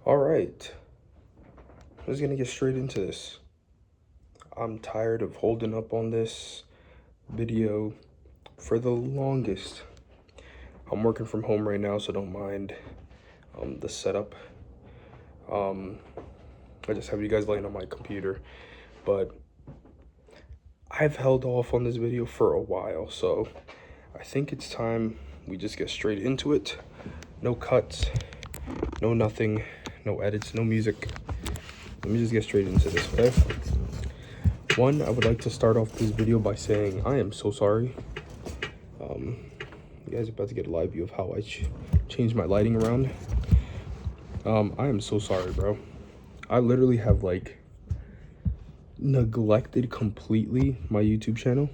All right, I'm just gonna get straight into this. I'm tired of holding up on this video for the longest. I'm working from home right now, so don't mind the setup. I just have you guys laying on my computer, but I've held off on this video for a while, so I think it's time we just get straight into it. No cuts, no nothing, no edits, no music. Let me just get straight into this, okay? One, I would like to start off this video by saying I am so sorry. You guys are about to get a live view of how I changed my lighting around. I am so sorry, bro. I literally have like neglected completely my YouTube channel.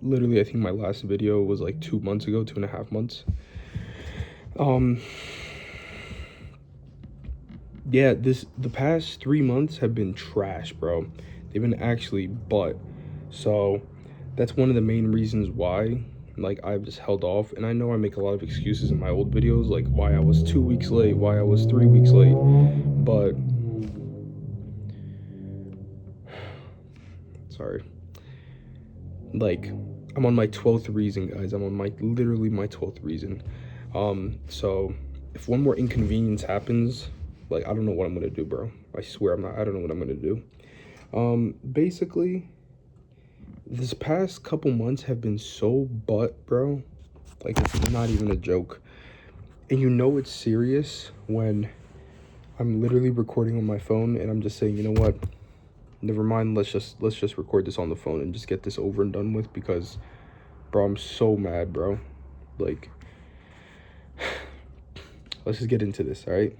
Literally, I think my last video was like 2 months ago, 2.5 months. Yeah, the past 3 months have been trash, bro. They've been actually butt. So that's one of the main reasons why like I've just held off. And I know I make a lot of excuses in my old videos, like why I was 2 weeks late, why I was 3 weeks late, but sorry, like I'm on my 12th reason, guys. I'm on my literally my 12th reason. So if one more inconvenience happens, like I don't know what I'm gonna do, bro. I swear I don't know what I'm gonna do. Basically, this past couple months have been so butt, bro. Like, it's not even a joke. And you know it's serious when I'm literally recording on my phone and I'm just saying, you know what? Never mind, let's just record this on the phone and just get this over and done with, because bro, I'm so mad, bro. Like, let's just get into this, all right?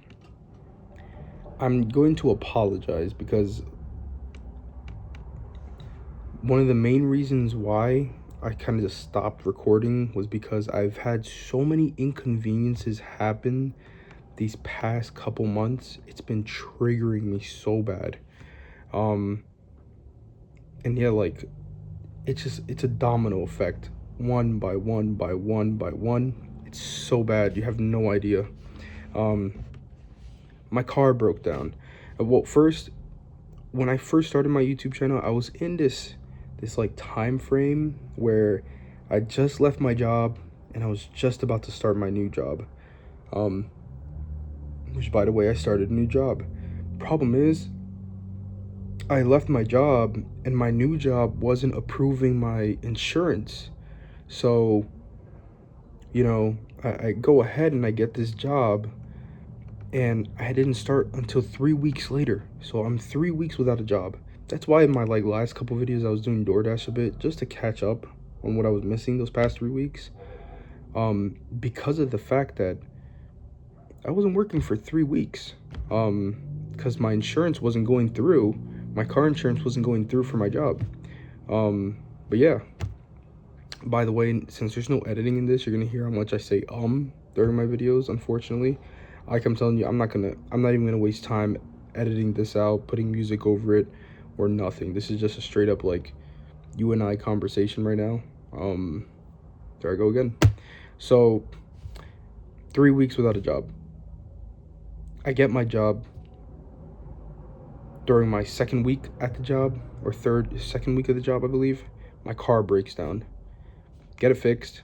I'm going to apologize because one of the main reasons why I kind of just stopped recording was because I've had so many inconveniences happen these past couple months. It's been triggering me so bad. And yeah, like it's a domino effect. One by one by one by one. It's so bad. You have no idea. My car broke down. Well, first, when I first started my YouTube channel, I was in this like time frame where I just left my job and I was just about to start my new job. Which, by the way, I started a new job. Problem is, I left my job and my new job wasn't approving my insurance. So, I go ahead and I get this job, and I didn't start until 3 weeks later. So I'm 3 weeks without a job. That's why in my like last couple videos I was doing DoorDash a bit just to catch up on what I was missing those past 3 weeks. Because of the fact that I wasn't working for 3 weeks. Because my insurance wasn't going through. My car insurance wasn't going through for my job. But yeah. By the way, since there's no editing in this, you're gonna hear how much I say during my videos, unfortunately. Like I'm telling you, I'm not even gonna waste time editing this out, putting music over it, or nothing. This is just a straight up like you and I conversation right now. There I go again. So 3 weeks without a job. I get my job during my second week at the job, or second week of the job, I believe. My car breaks down. Get it fixed.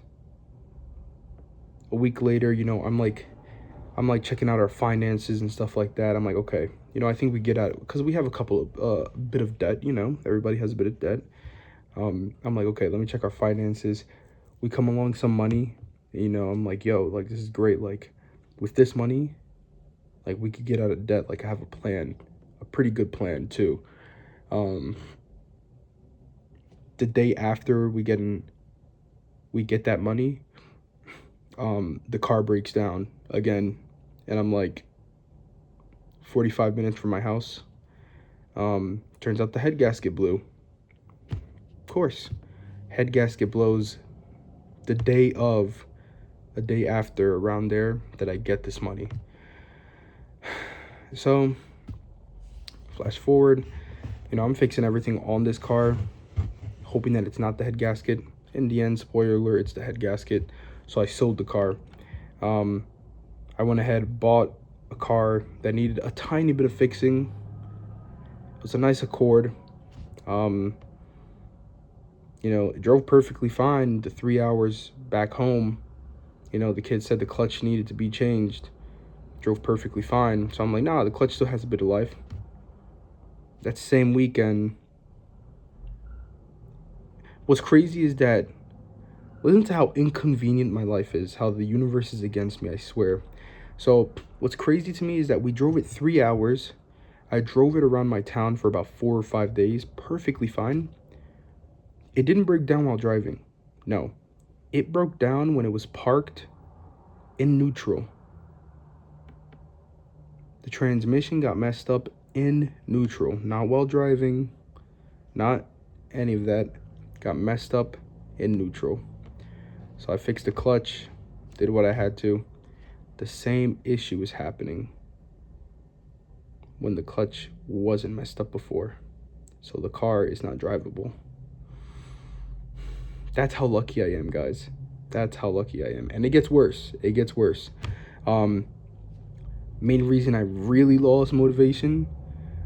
A week later, I'm like checking out our finances and stuff like that. I'm like, okay, I think we get out, because we have a couple of bit of debt. Everybody has a bit of debt. I'm like, okay, let me check our finances. We come along some money. I'm like, yo, like this is great. Like with this money, like we could get out of debt. Like I have a plan, a pretty good plan too. The day after we get that money, the car breaks down again, and I'm like 45 minutes from my house. Turns out the head gasket blew. Of course, head gasket blows a day after, around there, that I get this money. So flash forward, I'm fixing everything on this car, hoping that it's not the head gasket. In the end, spoiler alert, it's the head gasket. So I sold the car. I went ahead, bought a car that needed a tiny bit of fixing. It was a nice Accord. Um, it drove perfectly fine. The 3 hours back home, the kid said the clutch needed to be changed. Drove perfectly fine. So I'm like, nah, the clutch still has a bit of life. That same weekend, what's crazy is that, listen to how inconvenient my life is, how the universe is against me, I swear. So what's crazy to me is that we drove it 3 hours. I drove it around my town for about 4 or 5 days, perfectly fine. It didn't break down while driving. No, it broke down when it was parked in neutral. The transmission got messed up in neutral, not while driving, not any of that. Got messed up in neutral. So I fixed the clutch, did what I had to. The same issue is happening when the clutch wasn't messed up before. So the car is not drivable. That's how lucky I am, guys. That's how lucky I am. And it gets worse. It gets worse. Main reason I really lost motivation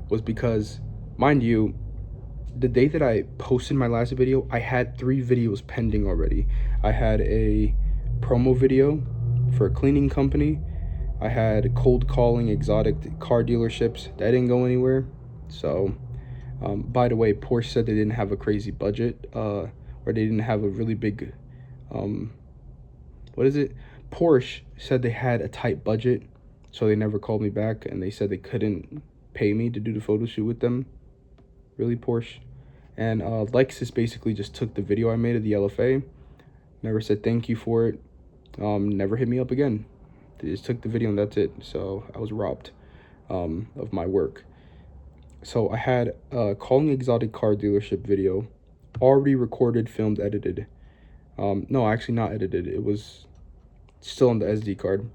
was because, mind you, the day that I posted my last video, I had 3 videos pending already. I had a promo video for a cleaning company. I had cold calling exotic car dealerships. That didn't go anywhere. So, by the way, Porsche said they didn't have a crazy budget, or they didn't have a really big, what is it? Porsche said they had a tight budget, so they never called me back, and they said they couldn't pay me to do the photo shoot with them. Really, Porsche? And Lexus basically just took the video I made of the LFA, never said thank you for it, never hit me up again. They just took the video and that's it. So I was robbed of my work. So I had a calling exotic car dealership video already recorded, filmed, edited. No, actually not edited. It was still on the SD card.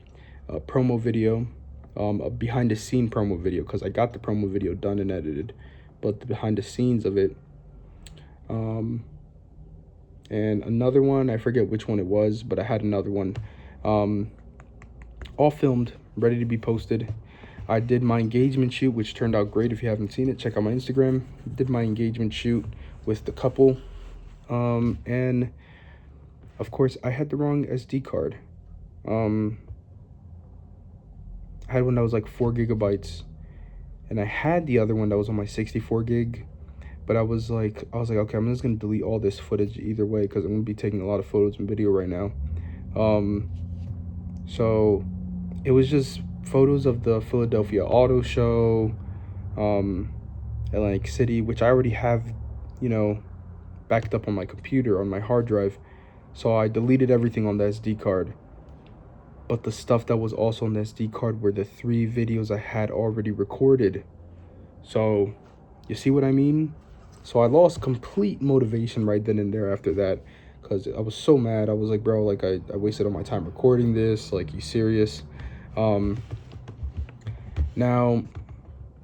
A promo video, a behind the scene promo video, because I got the promo video done and edited, but the behind the scenes of it. And another one, I forget which one it was, but I had another one, all filmed, ready to be posted. I did my engagement shoot, which turned out great. If you haven't seen it, check out my Instagram. Did my engagement shoot with the couple. And of course, I had the wrong SD card. I had one that was like 4 gigabytes, and I had the other one that was on my 64 gig. But I was like, okay, I'm just gonna delete all this footage either way, because I'm gonna be taking a lot of photos and video right now. So it was just photos of the Philadelphia Auto Show, Atlantic City, which I already have, backed up on my computer, on my hard drive. So I deleted everything on the SD card. But the stuff that was also on the SD card were the 3 videos I had already recorded. So you see what I mean? So I lost complete motivation right then and there after that, because I was so mad. I was like, bro, like I wasted all my time recording this. Like, you serious? Now,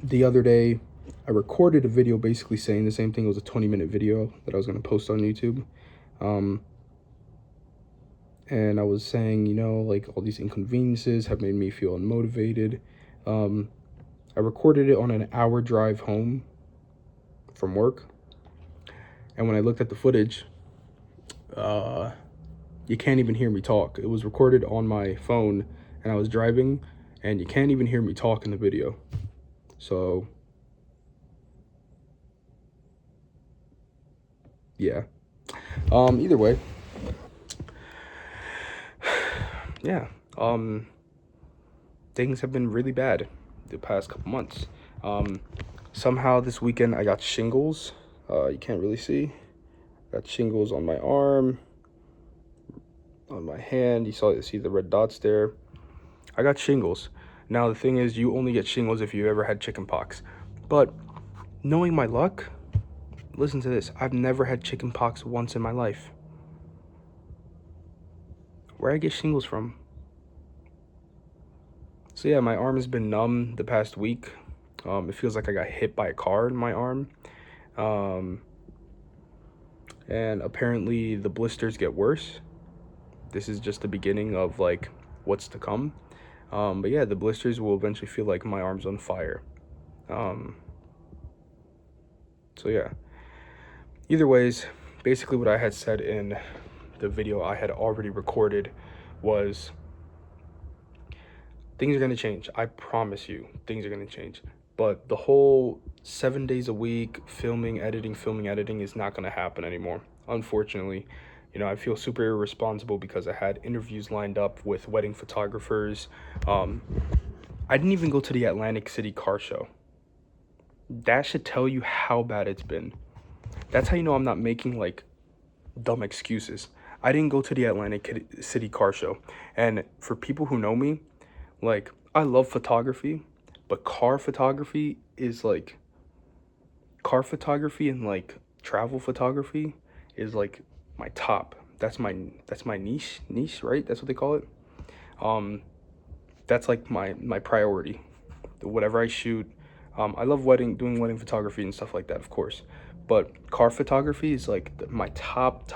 the other day, I recorded a video basically saying the same thing. It was a 20-minute video that I was going to post on YouTube. And I was saying, like, all these inconveniences have made me feel unmotivated. I recorded it on an hour drive home from work. And when I looked at the footage, you can't even hear me talk. It was recorded on my phone, and I was driving, and you can't even hear me talk in the video. So, yeah. Either way. Yeah. Things have been really bad the past couple months. Somehow this weekend I got shingles. You can't really see. Got shingles on my arm, on my hand. You see the red dots there. I got shingles. Now the thing is, you only get shingles if you ever had chicken pox. But knowing my luck, listen to this. I've never had chicken pox once in my life. Where I get shingles from? So yeah, my arm has been numb the past week. It feels like I got hit by a car in my arm. And apparently the blisters get worse. This is just the beginning of, like, what's to come. But yeah, the blisters will eventually feel like my arm's on fire. So yeah, either ways, basically what I had said in the video I had already recorded was things are going to change. I promise you, things are going to change. But the whole 7 days a week filming, editing is not going to happen anymore. Unfortunately, I feel super irresponsible because I had interviews lined up with wedding photographers. I didn't even go to the Atlantic City car show. That should tell you how bad it's been. That's how you know I'm not making like dumb excuses. I didn't go to the Atlantic City car show. And for people who know me, like, I love photography, but car photography and like travel photography is like my top. That's my niche, right? That's what they call it. That's like my priority. Whatever I shoot, I love doing wedding photography and stuff like that, of course. But car photography is like my top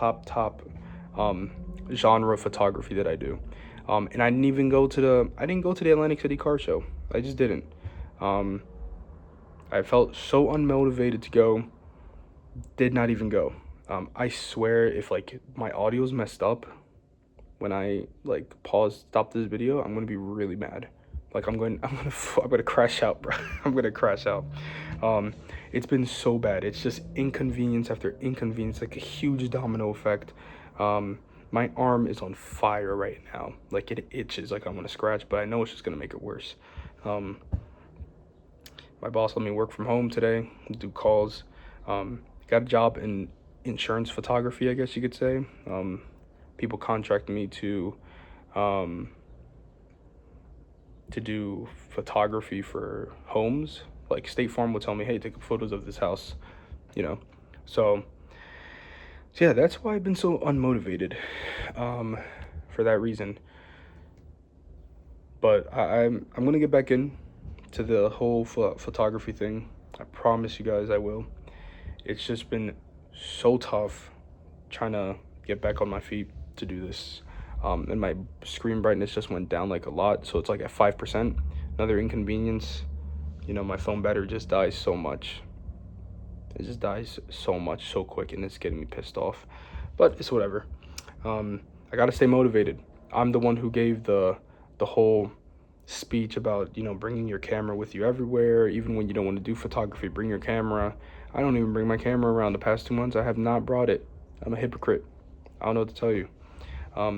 genre of photography that I do. And I didn't go to the Atlantic City car show. I just didn't. I felt so unmotivated to go. Did not even go. I swear, if like my audio's messed up when I like stop this video, I'm gonna be really mad. Like I'm gonna crash out, bro. I'm gonna crash out. It's been so bad. It's just inconvenience after inconvenience, like a huge domino effect. My arm is on fire right now. Like it itches, like I'm gonna scratch, but I know it's just gonna make it worse. My boss let me work from home today, do calls. Got a job in insurance photography, I guess you could say. People contract me to do photography for homes. Like State Farm will tell me, hey, take photos of this house, So yeah, that's why I've been so unmotivated, for that reason. But I'm gonna get back in to the whole photography thing. I promise you guys I will. It's just been so tough trying to get back on my feet to do this. And my screen brightness just went down like a lot, so it's like at 5%. Another inconvenience. My phone battery just dies so much. It just dies so much so quick, and it's getting me pissed off. But it's whatever. I gotta stay motivated. I'm the one who gave the whole speech about bringing your camera with you everywhere, even when you don't want to do photography. Bring your camera. I don't even bring my camera around. The past 2 months I have not brought it. I'm a hypocrite. I don't know what to tell you.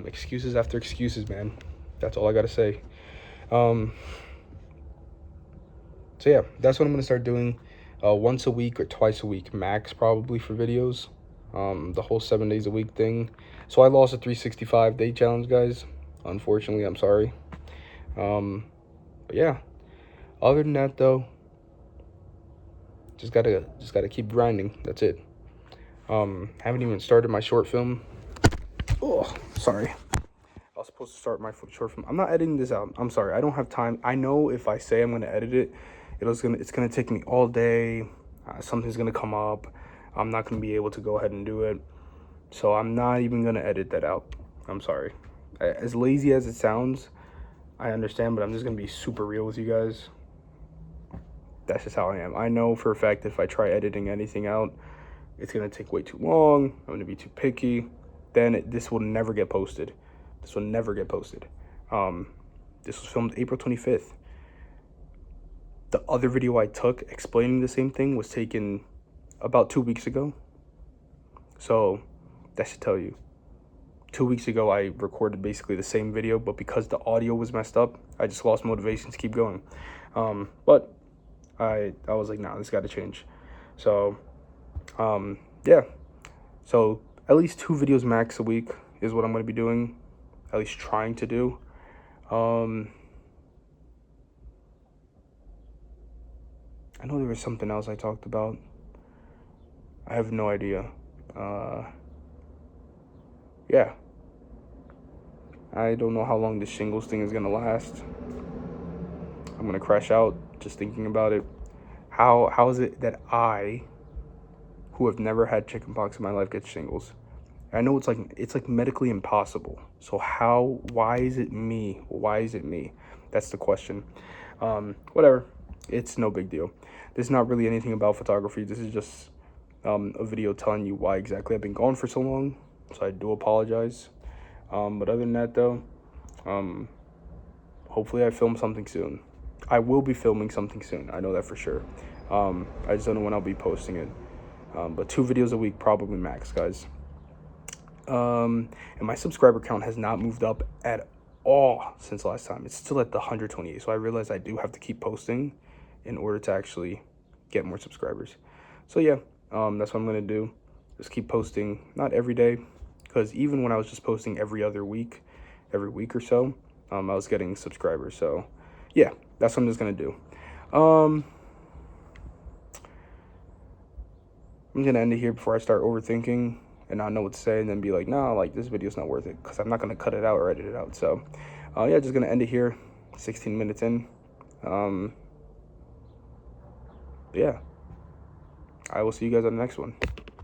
Excuses after excuses, man. That's all I gotta say. So yeah, that's what I'm gonna start doing. Once a week or twice a week max, probably, for videos. The whole 7 days a week thing. So I lost a 365-day challenge, guys. Unfortunately, I'm sorry. But yeah, other than that though, just gotta keep grinding. That's it. Haven't even started my short film. Oh, sorry. I was supposed to start my short film. I'm not editing this out. I'm sorry. I don't have time. I know if I say I'm gonna edit it, it's gonna take me all day. Something's gonna come up. I'm not gonna be able to go ahead and do it. So I'm not even gonna edit that out. I'm sorry. As lazy as it sounds, I understand, but I'm just gonna be super real with you guys. That's just how I am. I know for a fact if I try editing anything out, it's gonna take way too long. I'm gonna be too picky. Then this will never get posted. This will never get posted. This was filmed April 25th. The other video I took explaining the same thing was taken about 2 weeks ago. So that should tell you. 2 weeks ago, I recorded basically the same video, but because the audio was messed up, I just lost motivation to keep going. But I was like, nah, this got to change. So, yeah. So at least 2 videos max a week is what I'm going to be doing. At least trying to do. I know there was something else I talked about. I have no idea. Yeah. I don't know how long this shingles thing is gonna last. I'm gonna crash out just thinking about it. How is it that I, who have never had chickenpox in my life, get shingles? I know it's like medically impossible. So why is it me? Why is it me? That's the question. Whatever, it's no big deal. This is not really anything about photography. This is just a video telling you why exactly I've been gone for so long. So I do apologize. But other than that though, hopefully I film something soon. I will be filming something soon. I know that for sure. I just don't know when I'll be posting it. But 2 videos a week, probably max, guys. And my subscriber count has not moved up at all since last time. It's still at the 128. So I realized I do have to keep posting in order to actually get more subscribers. So yeah, that's what I'm gonna do. Just keep posting, not every day, because even when I was just posting every week or so, I was getting subscribers. So yeah, that's what I'm just gonna do. I'm gonna end it here before I start overthinking and not know what to say and then be like, nah, like this video's not worth it, because I'm not gonna cut it out or edit it out. So yeah, just gonna end it here, 16 minutes in. Yeah, I will see you guys on the next one.